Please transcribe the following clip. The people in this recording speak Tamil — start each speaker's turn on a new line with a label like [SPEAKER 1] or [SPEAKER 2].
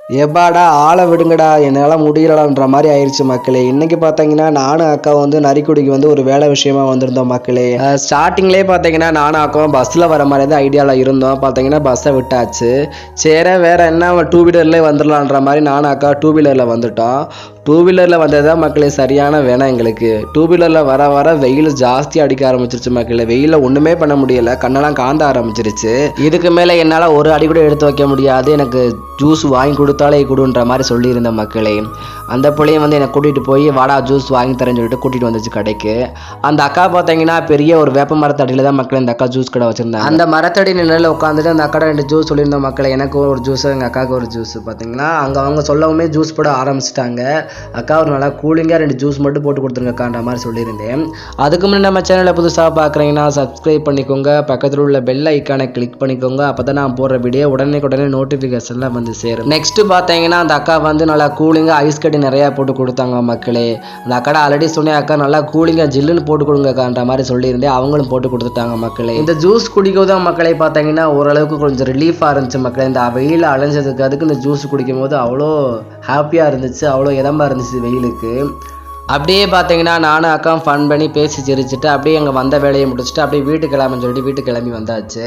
[SPEAKER 1] எப்பாடா ஆளை விடுங்கடா என்னால் முடியலன்ற மாதிரி ஆயிடுச்சு மக்களே. இன்னைக்கு பார்த்தீங்கன்னா நானும் அக்காவும் வந்து நரிக்குடிக்கு வந்து ஒரு வேலை விஷயமா வந்திருந்தோம் மக்களே. ஸ்டார்டிங்லேயே பார்த்தீங்கன்னா நானும் அக்காவும் பஸ்ஸில் வர மாதிரி தான் ஐடியாவில் இருந்தோம். பார்த்தீங்கன்னா பஸ்ஸை விட்டாச்சு. சரி வேற என்ன டூ வீலர்லேயே வந்துடலான்ற மாதிரி நானும் அக்கா டூ வீலரில் வந்துட்டோம். டூ வீலரில் வந்தது தான் மக்களே சரியான வேணாம் எங்களுக்கு. டூ வீலரில் வர வர வெயில் ஜாஸ்தி அடிக்க ஆரம்பிச்சிருச்சு மக்களே. வெயிலில் ஒன்றுமே பண்ண முடியலை, கண்ணெல்லாம் காந்த ஆரம்பிச்சிருச்சு. இதுக்கு மேலே என்னால் ஒரு அடி கூட எடுத்து வைக்க முடியாது, எனக்கு ஜூஸ் வாங்கி கொடுத்தாலே கொடுன்ற மாதிரி சொல்லியிருந்த மக்களே. அந்த பிள்ளையும் வந்து என்னை கூட்டிகிட்டு போய் வாடா ஜூஸ் வாங்கி தரேன்னு சொல்லிட்டு கூட்டிகிட்டு வந்துச்சு கடைக்கு. அந்த அக்கா பார்த்தீங்கன்னா பெரிய ஒரு வேப்ப மரத்தடியில் தான் மக்களே இந்த அக்கா ஜூஸ் கடை வச்சுருந்தாங்க. அந்த மரத்தடி நிலையில் உட்காந்துட்டு அந்த அக்கா 2 ஜூஸ் சொல்லியிருந்த மக்களே. எனக்கு ஒரு ஜூஸ், எங்கள் அக்காவுக்கு ஒரு ஜூஸ். பார்த்தீங்கன்னா அங்கே அவங்க சொல்லவுமே ஜூஸ் போட ஆரம்பிச்சிட்டாங்க. அக்கா ஒரு நல்லா கூலிங்காக 2 ஜூஸ் மட்டும் போட்டு கொடுத்துருங்கக்கான்ற மாதிரி சொல்லியிருந்தேன். அதுக்கு முன்னாடி நம்ம சேனலை புதுசாக பார்க்குறீங்கன்னா சப்ஸ்கிரைப் பண்ணிக்கோங்க, பக்கத்தில் உள்ள பெல் ஐக்கானை கிளிக் பண்ணிக்கோங்க. அப்போ தான் நான் போடுற வீடியோ உடனே நோட்டிஃபிகேஷன்லாம் வந்து சேரும். நெக்ஸ்ட் பார்த்தீங்கன்னா அந்த அக்கா வந்து நல்லா கூலிங்காக ஐஸ் கட்டி நிறையா போட்டு கொடுத்தாங்க மக்களே. அந்த அக்கா ஆல்ரெடி சொன்னேன் அக்கா நல்லா கூலிங்காக ஜில்லுன்னு போட்டு கொடுங்கக்கான்ற மாதிரி சொல்லியிருந்தேன். அவங்களும் போட்டு கொடுத்துட்டாங்க மக்களே. இந்த ஜூஸ் குடிக்கவும் தான் மக்களே பார்த்தீங்கன்னா ஓரளவுக்கு கொஞ்சம் ரிலீஃபாக இருந்துச்சு மக்களே. இந்த வெயில் அலைஞ்சதுக்கு அதுக்கு இந்த ஜூஸ் குடிக்கும் போது அவ்வளோ ஹாப்பியாக இருந்துச்சு, அவ்வளோ இதமாக இருந்துச்சு வெயிலுக்கு. அப்படியே பார்த்தீங்கன்னா நானும் அக்காவும் ஃபன் பண்ணி பேசி சிரிச்சுட்டு அப்படியே அங்கே வந்த வேலையை முடிச்சுட்டு அப்படியே வீட்டுக்கு கிளம்புன்னு சொல்லிட்டு வீட்டுக்கு கிளம்பி வந்தாச்சு.